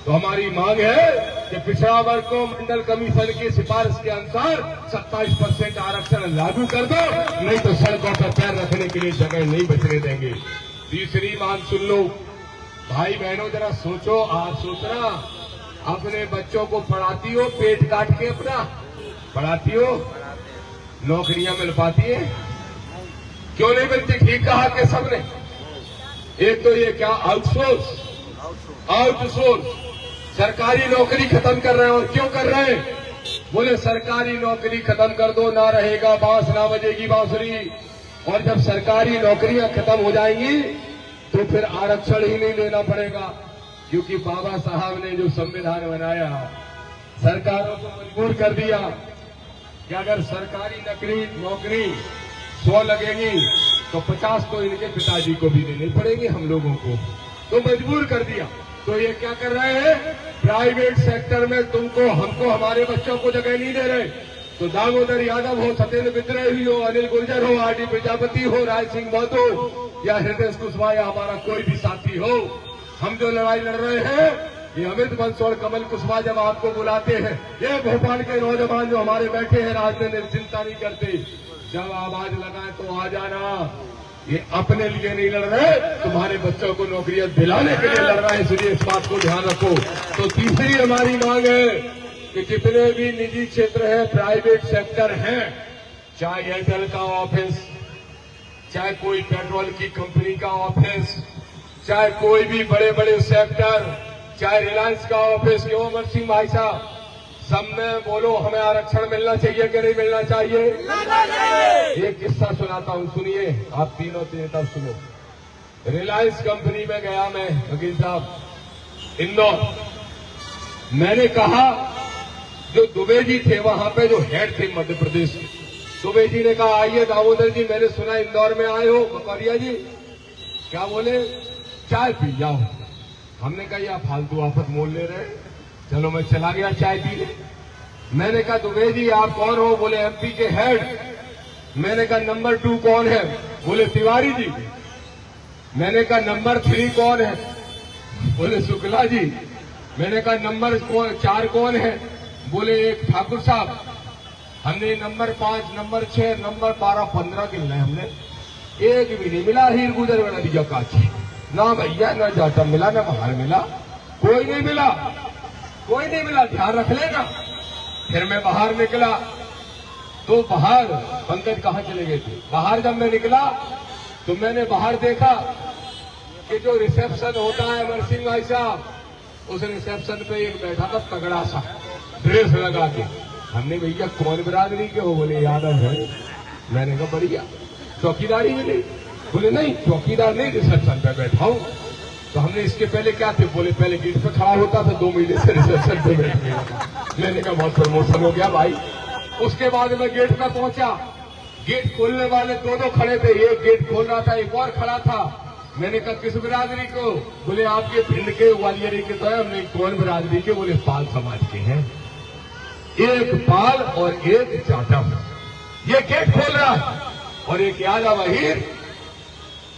तो हमारी मांग है कि पिछड़ा वर्ग को मंडल कमीशन की सिफारिश के अनुसार 27% आरक्षण लागू कर दो, नहीं तो सड़कों पर पैर रखने के लिए जगह नहीं बचने देंगे। तीसरी मांग सुन लो भाई बहनों, जरा सोचो। आप सोचना, अपने बच्चों को पढ़ाती हो पेट काट के, अपना पढ़ाती हो, नौकरियां मिल पाती है? क्यों नहीं मिलती? ठीक कहा कि सबने। एक तो ये क्या आउटसोर्स सरकारी नौकरी खत्म कर रहे हैं। और क्यों कर रहे हैं? बोले सरकारी नौकरी खत्म कर दो, ना रहेगा बांस, ना बजेगी बांसुरी। और जब सरकारी नौकरियां खत्म हो जाएंगी तो फिर आरक्षण ही नहीं लेना पड़ेगा, क्योंकि बाबा साहब ने जो संविधान बनाया सरकारों को मजबूर कर दिया कि अगर सरकारी नौकरी 100 लगेगी तो 50 तो इनके पिताजी को भी देनी पड़ेगी, हम लोगों को, तो मजबूर कर दिया। तो ये क्या कर रहे हैं? प्राइवेट सेक्टर में तुमको, हमको, हमारे बच्चों को जगह नहीं दे रहे। तो दामोदर यादव हो, सत्येंद्र विद्रोही हो, अनिल गुर्जर हो, आरडी प्रजापति हो, राय सिंह बौद्ध हो, या हृदय कुशवाहा या हमारा कोई भी साथी हो, हम जो लड़ाई लड़ रहे हैं, ये अमित बंस और कमल कुशवाहा जब आपको बुलाते हैं, ये भोपाल के नौजवान जो हमारे बैठे हैं राजनीति चिंता नहीं करते, जब आवाज लगाए तो आ जाना। ये अपने लिए नहीं लड़ रहे, तुम्हारे बच्चों को नौकरियां दिलाने के लिए लड़ रहा है, इसलिए इस बात को ध्यान रखो। तो तीसरी हमारी मांग है कि जितने भी निजी क्षेत्र है, प्राइवेट सेक्टर है, चाहे एयरटेल का ऑफिस, चाहे कोई पेट्रोल की कंपनी का ऑफिस, चाहे कोई भी बड़े बड़े सेक्टर, चाहे रिलायंस का ऑफिस, क्यों अमर सिंह भाई साहब, सब में बोलो हमें आरक्षण मिलना चाहिए कि नहीं मिलना चाहिए? एक किस्सा सुनाता हूं, सुनिए आप तीनों नेता सुनो। रिलायंस कंपनी में गया मैं, वकील साहब, इंदौर। मैंने कहा, जो दुबे जी थे वहां पे, जो हेड थे मध्य प्रदेश के, दुबे जी ने कहा आइए दामोदर जी, मैंने सुना इंदौर में आए हो। बकरिया जी क्या बोले, चाय पी जाओ। हमने कहा या फालतू आफत मोल ले रहे, चलो मैं चला गया चाय पीने। मैंने कहा दुबे जी आप कौन हो? बोले एमपी के हेड। मैंने कहा नंबर 2 कौन है? बोले तिवारी जी। मैंने कहा नंबर 3 कौन है? बोले शुक्ला जी। मैंने कहा नंबर 4 कौन है? बोले एक ठाकुर साहब। हमने नंबर 5, नंबर 6, नंबर 12, 15 गिनना है हमने, एक भी नहीं मिला। हीर गुजर वाला दिया काची ना भैया, ना जाटा मिला, ना बाहर मिला, कोई नहीं मिला, कोई नहीं मिला, ध्यान रख लेना। फिर मैं बाहर निकला तो बाहर पंकज कहाँ चले गए थे? बाहर जब मैं निकला तो मैंने बाहर देखा कि जो रिसेप्शन होता है अमर सिंह भाई साहब, उस रिसेप्शन पे एक बैठा था तगड़ा सा ड्रेस लगा के। हमने भैया कौन बिरादरी के हो? बोले यादव है। मैंने कहा बढ़िया, चौकीदारी मिली? बोले नहीं चौकीदार नहीं, रिसेप्शन पे बैठा हूं। तो हमने इसके पहले क्या थे? बोले पहले गेट पे खड़ा होता था, 2 महीने से रिसेप्शन पे बैठ गया। मैंने कहा बहुत प्रमोशन हो गया भाई। उसके बाद मैं गेट पे पहुंचा, गेट खोलने वाले 2 खड़े थे, एक गेट खोल रहा था, एक और खड़ा था। मैंने कहा किस बिरादरी को? बोले आपके भिंड के ग्वालियर के तो है। हमने कौन बिरादरी के? बोले पाल समाज के हैं, एक पाल और एक जाटव। ये गेट खोल रहा है और एक यादव अहीर,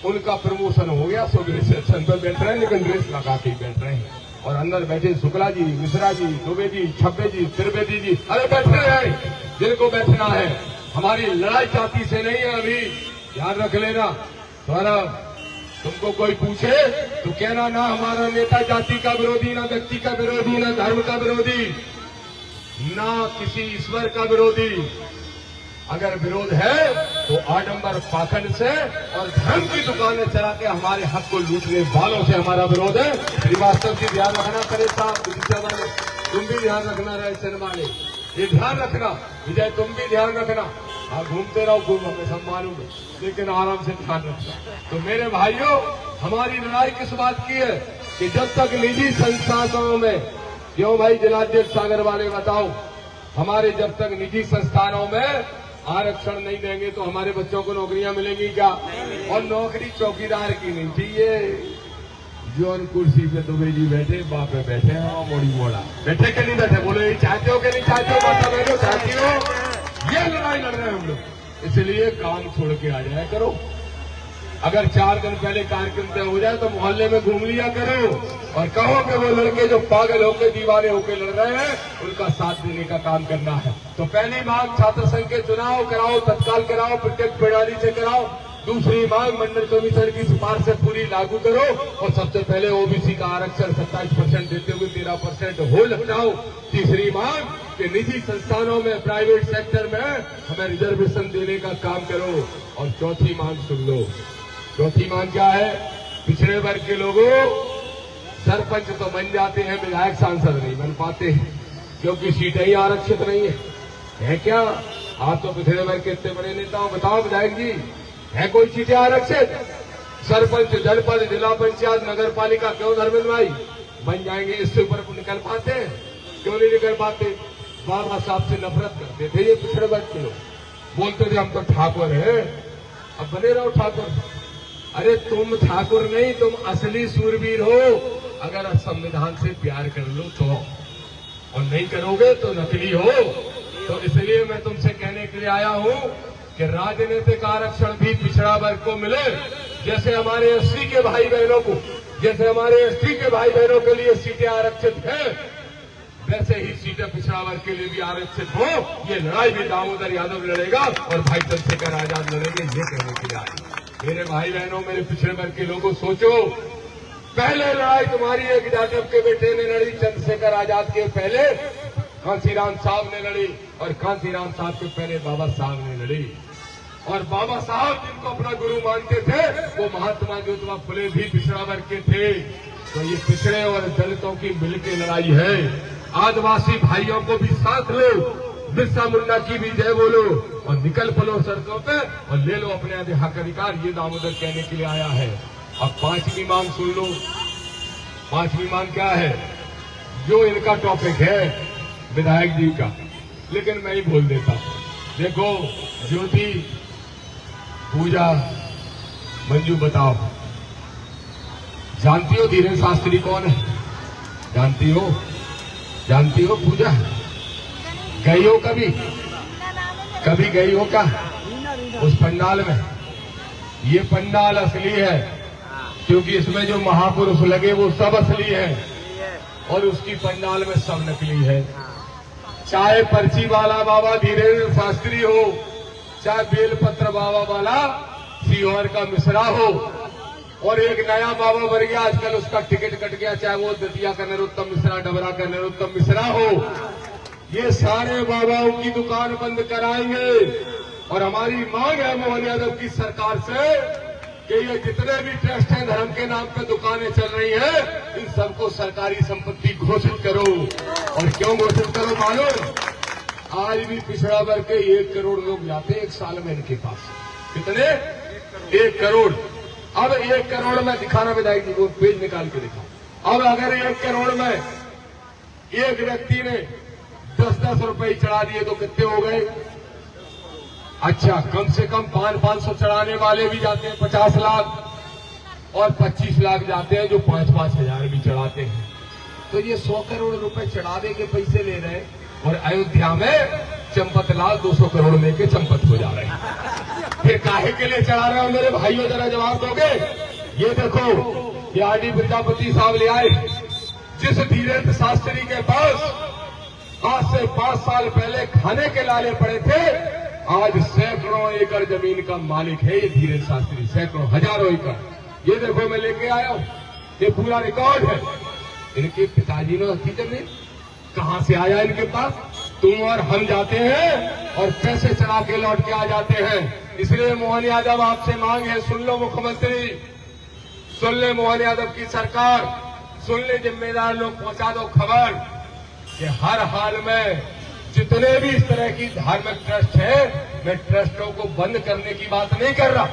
उनका प्रमोशन हो गया, सब रिसेप्शन पर बैठ रहे हैं, लेकिन ड्रेस लगा के बैठ रहे हैं। और अंदर बैठे शुक्ला जी, मिश्रा जी, दुबे जी, छब्बे जी, त्रिवेदी जी, अरे बैठे हैं जिनको बैठना है। हमारी लड़ाई जाति से नहीं है, अभी ध्यान रख लेना। तुम्हारा तुमको कोई पूछे तो कहना ना हमारा नेता जाति का विरोधी, ना व्यक्ति का विरोधी, ना धर्म का विरोधी, ना किसी ईश्वर का विरोधी। अगर विरोध है तो आडंबर पाखंड से और धर्म की दुकानें चला के हमारे हक को लूटने वालों से हमारा विरोध है। श्रीवास्तव जी ध्यान रखना, करे साहब, वाले तुम भी ध्यान रखना, रहे सेन वाले ये ध्यान रखना, विजय तुम भी ध्यान रखना। आप घूमते रहो, घूम हमें सब मालूम है, लेकिन आराम से ध्यान रखना। तो मेरे भाइयों, हमारी लड़ाई किस बात की है कि जब तक निजी संस्थानों में, क्यों भाई जिलाध्यक्ष सागर वाले बताओ, हमारे जब तक निजी संस्थानों में आरक्षण नहीं देंगे तो हमारे बच्चों को नौकरियां मिलेंगी क्या? और नौकरी चौकीदार की नहीं चाहिए। जोन कुर्सी पे दुबे जी बैठे, बाप पे बैठे हैं, मोड़ी मोड़ा बैठे के नहीं बैठे? बोलो ये चाहते हो कि नहीं चाहते हो? माता बहनों चाहती हो? ये लड़ाई लड़ रहे हैं हम लोग, इसलिए काम छोड़ के आ जाया करो। अगर 4 दिन पहले कार्यक्रम तय हो जाए तो मोहल्ले में घूम लिया करो और कहो कि वो लड़के जो पागल होकर दीवाने होकर लड़ रहे हैं उनका साथ देने का काम करना है। तो पहली मांग छात्र संघ के चुनाव कराओ, तत्काल कराओ, प्रत्यक्ष प्रणाली से कराओ। दूसरी मांग मंडल कमीशन की सिफारिश से पूरी लागू करो और सबसे पहले ओबीसी का आरक्षण 27% देते हुए 13% हो लगाओ। तीसरी मांग कि निजी संस्थानों में, प्राइवेट सेक्टर में हमें रिजर्वेशन देने का काम करो। और चौथी मांग सुन लो, चौथी मांग क्या है? पिछड़े वर्ग के लोगों, सरपंच तो बन जाते हैं, विधायक सांसद नहीं बन पाते क्योंकि सीटें ही आरक्षित नहीं है क्या? आप तो पिछड़े वर्ग के इतने बड़े नेता हो, बताओ विधायक जी, है कोई सीटें आरक्षित? सरपंच, जनपद, जिला पंचायत, नगर पालिका, क्यों धर्मेंद्र भाई बन जाएंगे? इससे ऊपर निकल पाते हैं? क्यों नहीं निकल पाते? बाबा साहब से नफरत करते थे ये पिछड़े वर्ग के लोग, बोलते थे हम तो ठाकुर हैं, अब बने रहो ठाकुर। अरे तुम ठाकुर नहीं, तुम असली सूरवीर हो अगर संविधान से प्यार कर लो तो, और नहीं करोगे तो नकली हो। तो इसलिए मैं तुमसे कहने के लिए आया हूं कि राजनीतिक आरक्षण भी पिछड़ा वर्ग को मिले, जैसे हमारे एससी के भाई बहनों को, जैसे हमारे एसटी के भाई बहनों के लिए सीटें आरक्षित हैं, वैसे ही सीटें पिछड़ा वर्ग के लिए भी आरक्षित हो। ये लड़ाई भी दामोदर यादव लड़ेगा और भाई चंद्रशेखर आजाद लड़ेंगे, ये कहने के लिए आए। मेरे भाई बहनों, मेरे पिछड़े वर्ग के लोगों, सोचो, पहले लड़ाई तुम्हारी एक यादव के बेटे ने लड़ी, चंद्रशेखर आजाद के पहले कांसीराम साहब ने लड़ी, और कांसीराम साहब के पहले बाबा साहब ने लड़ी। और बाबा साहब जिनको अपना गुरु मानते थे, वो महात्मा ज्योतिबा फुले भी पिछड़ा वर्ग के थे। तो ये पिछड़े और दलितों की मिलकर लड़ाई है। आदिवासी भाइयों को भी साथ लो, बिरसा मुंडा की भी जय बोलो और निकल पलो सड़कों पे और ले लो अपने अधिकार। ये दामोदर कहने के लिए आया है। अब पांचवी मांग सुन लो। पांचवी मांग क्या है? जो इनका टॉपिक है विधायक जी का, लेकिन मैं ही बोल देता। देखो, ज्योति, पूजा, मंजू, बताओ, जानती हो धीरेन्द्र शास्त्री कौन है? जानती हो? जानती हो पूजा? गई हो कभी? कभी गई हो क्या उस पंडाल में? ये पंडाल असली है, क्योंकि इसमें जो महापुरुष लगे वो सब असली है और उसकी पंडाल में सब नकली है। चाहे पर्ची वाला बाबा धीरेन्द्र शास्त्री हो, चाहे बेलपत्र बाबा वाला सीहोर का मिश्रा हो, और एक नया बाबा बन गया आजकल, उसका टिकट कट गया, चाहे वो दतिया का नरोत्तम मिश्रा, डबरा का नरोत्तम मिश्रा हो। ये सारे बाबाओं की दुकान बंद कराएंगे। और हमारी मांग है मोहन यादव की सरकार से कि ये जितने भी ट्रस्ट हैं धर्म के नाम पे दुकानें चल रही हैं, इन सबको सरकारी संपत्ति घोषित करो। और क्यों घोषित करो मालूम? आज भी पिछड़ा वर्ग के 1 करोड़ लोग जाते हैं एक साल में इनके पास। कितने? 1 करोड़। अब 1 करोड़ में दिखाना विधायक जी को, पेज निकाल के दिखाओ। अब अगर 1 करोड़ में एक व्यक्ति ने 10-10 रुपए चढ़ा दिए तो कितने हो गए? अच्छा, कम से कम 500 चढ़ाने वाले भी जाते हैं 50 लाख, और 25 लाख जाते हैं जो 5-5 हजार भी चढ़ाते हैं। तो ये 100 करोड़ रुपए चढ़ावे के पैसे ले रहे हैं, और अयोध्या में चंपत लाल 200 करोड़ लेके चंपत हो जा रहे हैं। फिर काहे के लिए चढ़ा रहे हो मेरे भाइयों, जरा जवाब दोगे? ये देखो, ये आरडी प्रजापति साहब ले आए, जिस धीरेन्द्र शास्त्री के पास आज से 5 साल पहले खाने के लाले पड़े थे, आज सैकड़ों एकड़ जमीन का मालिक है ये धीरेन्द्र शास्त्री, सैकड़ों, हजारों एकड़। ये देखो मैं लेके आया हूं, ये पूरा रिकॉर्ड है। इनके पिताजी ने रखी जमीन, कहां से आया इनके पास? तुम और हम जाते हैं और पैसे चढ़ा के लौट के आ जाते हैं। इसलिए मोहन यादव आपसे मांग है, सुन लो मुख्यमंत्री, सुन ले मोहन यादव की सरकार, सुन ले जिम्मेदार लोग, पहुंचा दो खबर कि हर हाल में जितने भी इस तरह की धार्मिक ट्रस्ट है, मैं ट्रस्टों को बंद करने की बात नहीं कर रहा,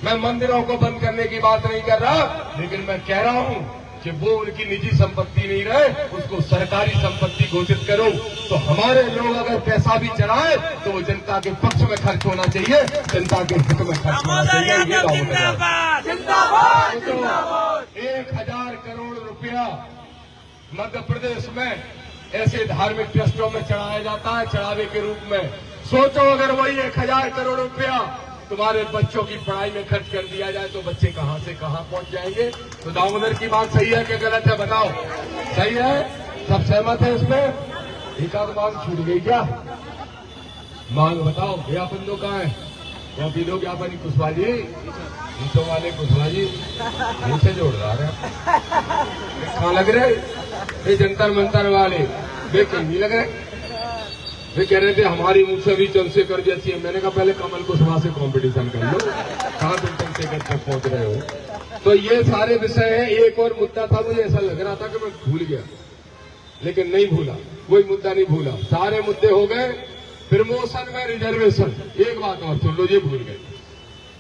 मैं मंदिरों को बंद करने की बात नहीं कर रहा, लेकिन मैं कह रहा हूं कि वो उनकी निजी संपत्ति नहीं रहे, उसको सरकारी संपत्ति घोषित करो। तो हमारे लोग अगर पैसा भी चढ़ाए तो वो जनता के पक्ष में खर्च होना चाहिए, जनता के हित में खर्च होना चाहिए। ये जिंदाबाद, जिंदाबाद, जिंदाबाद। 1000 करोड़ रुपया मध्य प्रदेश में ऐसे धार्मिक ट्रस्टों में चढ़ाया जाता है चढ़ावे के रूप में। सोचो अगर वही 1000 करोड़ रुपया तुम्हारे बच्चों की पढ़ाई में खर्च कर दिया जाए तो बच्चे कहां से कहां पहुंच जाएंगे। तो दामोदर की बात सही है कि गलत है? बताओ, सही है? सब सहमत है इसमें? एक आध मांग छूट गई क्या? मांग बताओ, ज्ञापन दो कहाँ है? कॉपी दो ज्ञापन। कुशवाहा जी, नीचों वाले कुशवाहा जी नीचे जोड़ रहा है, कहाँ लग रहे? ये जंतर मंतर वाले वे कहीं लग रहे। वे कह रहे थे हमारी मुझसे भी चंद्रशेखर जैसी है। मैंने कहा पहले कमल कुशवाहा से कंपटीशन कर लो, कहाँ तुम चंद्रशेखर तक पहुंच रहे हो। तो ये सारे विषय हैं। एक और मुद्दा था, मुझे ऐसा लग रहा था कि मैं भूल गया, लेकिन नहीं भूला, कोई मुद्दा नहीं भूला, सारे मुद्दे हो गए। प्रमोशन में रिजर्वेशन, एक बात और सुन लो, ये भूल गए।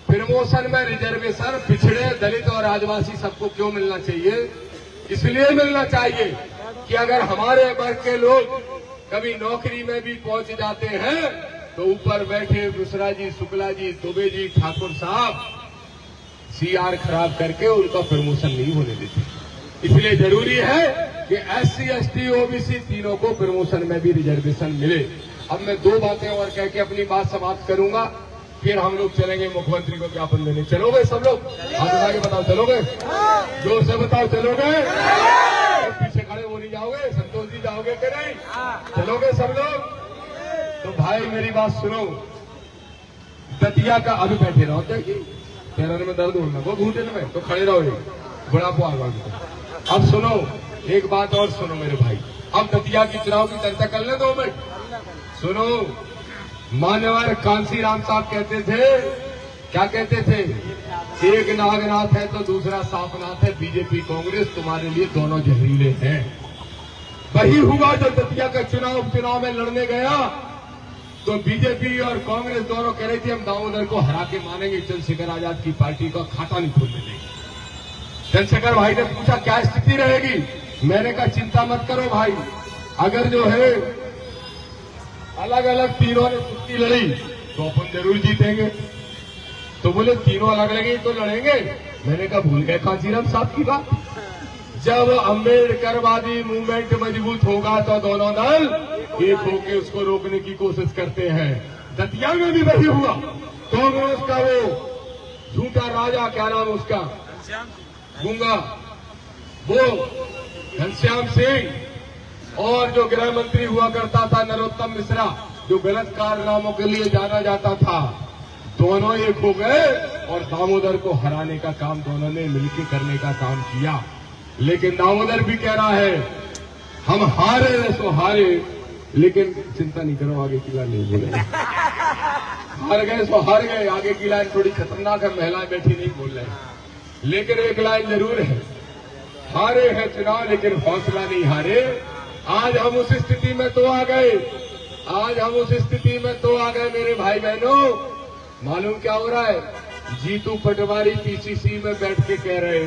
प्रमोशन में रिजर्वेशन पिछड़े, दलित और आदिवासी सबको क्यों मिलना चाहिए? इसलिए मिलना चाहिए कि अगर हमारे वर्ग के लोग कभी नौकरी में भी पहुंच जाते हैं तो ऊपर बैठे मिश्रा जी, शुक्ला जी, दुबे जी, ठाकुर साहब सीआर खराब करके उनका प्रमोशन नहीं होने देते। इसलिए जरूरी है कि SC, ST, OBC तीनों को प्रमोशन में भी रिजर्वेशन मिले। अब मैं 2 बातें और कह के अपनी बात समाप्त करूंगा। फिर हम लोग चलेंगे मुख्यमंत्री को ज्ञापन देने। चलोगे सब लोग? हाथ उठा के बताओ, चलोगे? जोर से बताओ, चलोगे? पीछे खड़े हो नहीं जाओगे? संतोष जी जाओगे कि नहीं? चलोगे सब लोग? तो भाई मेरी बात सुनो, दतिया का अभी बैठे रहो, देखिए पैरों में दर्द होना वो घूंटन में, तो खड़े रहो, बुढ़ापा आ गया। अब सुनो एक बात और सुनो मेरे भाई, अब दतिया की चुनाव की चर्चा कर ले 2 मिनट। सुनो, मान्यवर कांसी राम साहब कहते थे, क्या कहते थे? एक नागनाथ है तो दूसरा सापनाथ है, बीजेपी कांग्रेस तुम्हारे लिए दोनों जहरीले हैं। वही हुआ जब दतिया का चुनाव में लड़ने गया तो बीजेपी और कांग्रेस दोनों कह रही थी हम दामोदर को हरा के मानेंगे, चंद्रशेखर आजाद की पार्टी का खाता नहीं खोलने देंगे। चंद्रशेखर भाई ने पूछा क्या स्थिति रहेगी? मैंने कहा चिंता मत करो भाई, अगर जो है अलग अलग तीनों ने कुश्ती लड़ी तो अपन जरूर जीतेंगे। तो बोले तीनों अलग लगे तो लड़ेंगे। मैंने कहा भूल गए कांसीराम साहब की बात, जब अम्बेडकरवादी मूवमेंट मजबूत होगा तो दोनों दल एक होकर उसको रोकने की कोशिश करते हैं। दतिया में भी वही हुआ, कांग्रेस का वो झूठा राजा, क्या नाम उसका, गूंगा, वो घनश्याम सिंह, और जो गृह मंत्री हुआ करता था नरोत्तम मिश्रा, जो गलत कारनामों के लिए जाना जाता था, दोनों एक हो गए और दामोदर को हराने का काम दोनों ने मिलकर करने का काम किया। लेकिन दामोदर भी कह रहा है हम हारे सो हारे, लेकिन चिंता नहीं करो आगे की लाइन नहीं बोले। हार गए सो हार गए, आगे की लाइन थोड़ी खतरनाक है, महिलाएं बैठी नहीं बोल रहे, लेकिन एक लाइन जरूर है, हारे हैं चुनाव लेकिन हौसला नहीं हारे। आज हम उस स्थिति में तो आ गए, आज हम उस स्थिति में तो आ गए मेरे भाई बहनों। मालूम क्या हो रहा है? जीतू पटवारी पीसीसी में बैठ के कह रहे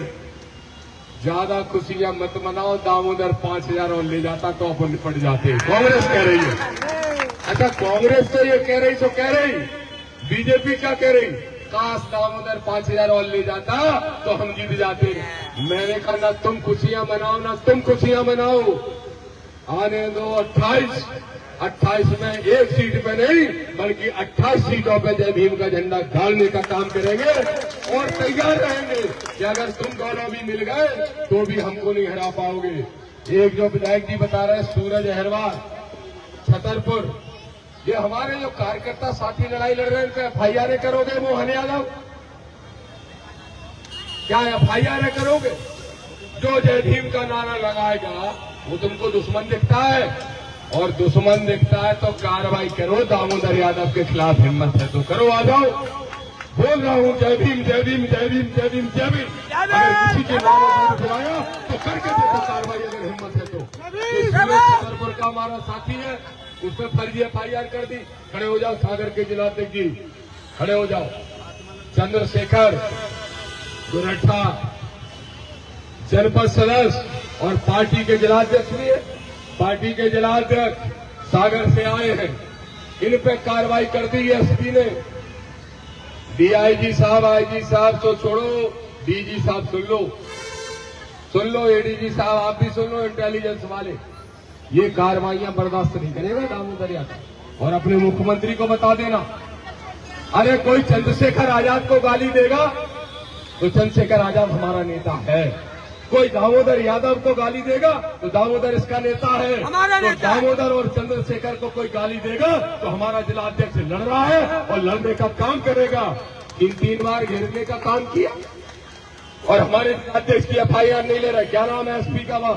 ज्यादा खुशियां मत मनाओ, दामोदर 5000 और ले जाता तो अपन निपट जाते। कांग्रेस कह रही है। अच्छा कांग्रेस तो ये कह रही तो कह रही, बीजेपी क्या कह रही? काश दामोदर 5000 और ले जाता तो हम जीत जाते। मैंने कहा ना तुम खुशियां मनाओ ना तुम खुशियां मनाओ, आने दो 28 में एक सीट पे नहीं बल्कि 28 सीटों पे जय भीम का झंडा गाड़ने का काम करेंगे और तैयार रहेंगे कि अगर तुम दोनों भी मिल गए तो भी हमको नहीं हरा पाओगे। एक जो विधायक जी बता रहे सूरज अहरवाल छतरपुर, ये हमारे जो कार्यकर्ता साथी लड़ाई लड़ रहे हैं उनका FIR करोगे? मोहन यादव क्या FIR करोगे? जो जय भीम का नारा लगाएगा वो तुमको दुश्मन दिखता है, और दुश्मन दिखता है तो कार्रवाई करो। दामोदर यादव के खिलाफ हिम्मत है तो करो, आ जाओ। बोल रहा हूँ जय भीम जय भीम जय भीम जय भीम जय भीम। अगर किसी के नाम पर उठवाया तो करके देखो कार्रवाई, अगर हिम्मत है तो। छतरपुर का हमारा साथी है, उसमें फर्जी FIR कर दी। खड़े हो जाओ सागर के जिलाध्यक्ष जी, खड़े हो जाओ। चंद्रशेखर गुरट्ठा जनपद सदस्य और पार्टी के जिलाध्यक्ष भी है, पार्टी के जिलाध्यक्ष सागर से आए हैं, इन पे कार्रवाई कर दी एसपी ने। DIG साहब IG साहब तो छोड़ो, DG साहब सुन लो ADG साहब आप भी सुन लो, इंटेलिजेंस वाले, ये कार्रवाइयां बर्दाश्त नहीं करेगा दामोदर यादव। और अपने मुख्यमंत्री को बता देना, अरे कोई चंद्रशेखर आजाद को गाली देगा तो चंद्रशेखर आजाद हमारा नेता है, कोई दामोदर यादव को गाली देगा तो दामोदर इसका नेता है, तो दामोदर और चंद्रशेखर को कोई गाली देगा तो हमारा जिला अध्यक्ष लड़ रहा है और लड़ने का काम करेगा। 3 बार घेरने का काम किया और हमारे अध्यक्ष की FIR नहीं ले रहा। क्या नाम है SP का? वहां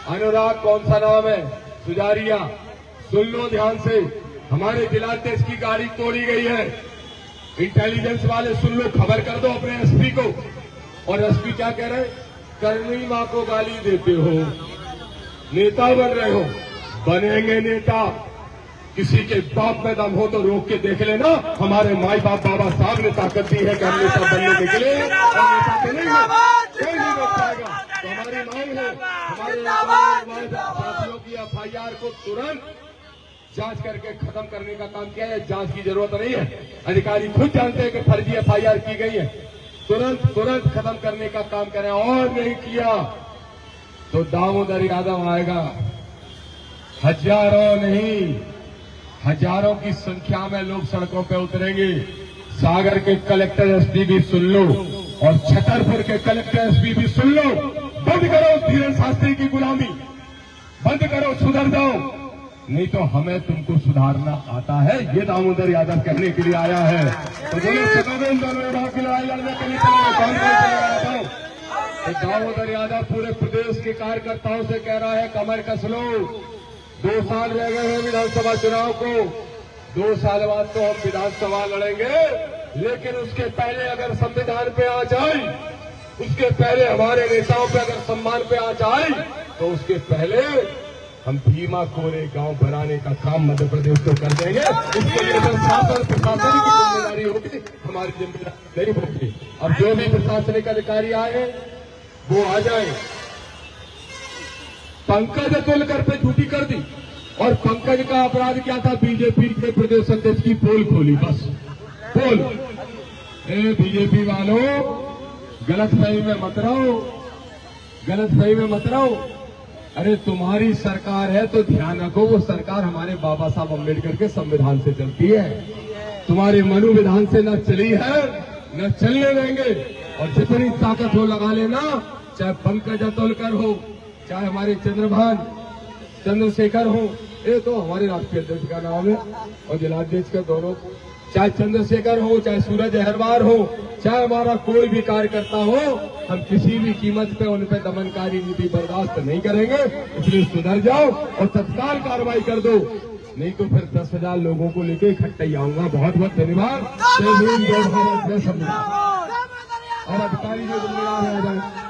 अनुराग, कौन सा नाम है? सुजारिया। सुन लो ध्यान से, हमारे जिलाध्यक्ष की गाड़ी तोड़ी गई है। इंटेलिजेंस वाले सुन लो, खबर कर दो अपने SP को। और SP क्या कह रहे? करनी मां को गाली देते हो, नेता बन रहे हो, बनेंगे नेता। किसी के बाप में दम हो तो रोक के देख लेना, हमारे माई बाप बाबा साहब ने ताकत दी है कि हम नेता बनने निकले और नेता बनेंगे, कोई नहीं रोक पाएगा। तो हमारी मांग है, हमारे साथियों की FIR को तुरंत जांच करके खत्म करने का काम किया है। जांच की जरूरत नहीं है, अधिकारी खुद जानते हैं कि फर्जी FIR की गई है, तुरंत खत्म करने का काम करें। और नहीं किया तो दामोदर यादव आएगा, हजारों नहीं हजारों की संख्या में लोग सड़कों पे उतरेंगे। सागर के कलेक्टर एसपी भी सुन लो और छतरपुर के कलेक्टर एसपी भी सुन लो। बंद करो धीरेन्द्र शास्त्री की गुलामी, बंद करो, सुधर जाओ, नहीं तो हमें तुमको सुधारना आता है, ये दामोदर यादव कहने के लिए आया है। तो बोले सदोगे इन दोनों विभाग की लड़ाई लड़ने के लिए चलेगा, कौन कौन चलेगा? तो दामोदर यादव पूरे प्रदेश के कार्यकर्ताओं से कह रहा है कमर कस लो, 2 साल रह गए हैं विधानसभा चुनाव को, 2 साल बाद तो हम विधानसभा लड़ेंगे, लेकिन उसके पहले अगर संविधान पे आ जाए, उसके पहले हमारे नेताओं पे अगर सम्मान पे आ जाए, तो उसके पहले हम भीमा कोरे गांव बनाने का काम मध्य प्रदेश को कर देंगे। इसके लिए तो शासन प्रशासन की जिम्मेदारी होगी, हमारी जिम्मेदारी नहीं होगी। अब जो भी प्रशासनिक अधिकारी आए वो आ जाए। पंकज अतुलकर पे ड्यूटी कर दी, और पंकज का अपराध क्या था? बीजेपी के प्रदेश अध्यक्ष की पोल खोली, बस पोल। बीजेपी वालों, गलतफहमी में मत रहो, गलतफहमी में मत रहो। अरे तुम्हारी सरकार है तो ध्यान रखो, वो सरकार हमारे बाबा साहब अम्बेडकर के संविधान से चलती है, तुम्हारे मनु विधान से न चली है न चलने देंगे। और जितनी ताकत हो लगा लेना, चाहे पंकज अतुलकर हो, चाहे हमारे चंद्रशेखर हो, ये तो हमारे राष्ट्रीय अध्यक्ष का नाम है, और जिलाध्यक्ष का दोनों, चाहे चंद्रशेखर हो, चाहे सूरज अहरवार हो, चाहे हमारा कोई भी कार्यकर्ता हो, हम किसी भी कीमत पे उन पे दमनकारी नीति बर्दाश्त नहीं करेंगे। इसलिए सुधर जाओ और तत्काल कार्रवाई कर दो, नहीं तो फिर 10,000 लोगों को लेके इकट्ठा ही आऊंगा। बहुत बहुत धन्यवाद। जय हिंद, जय भारत, जय संविधान। और अधिकारी जो जिम्मेदार है आ जाए।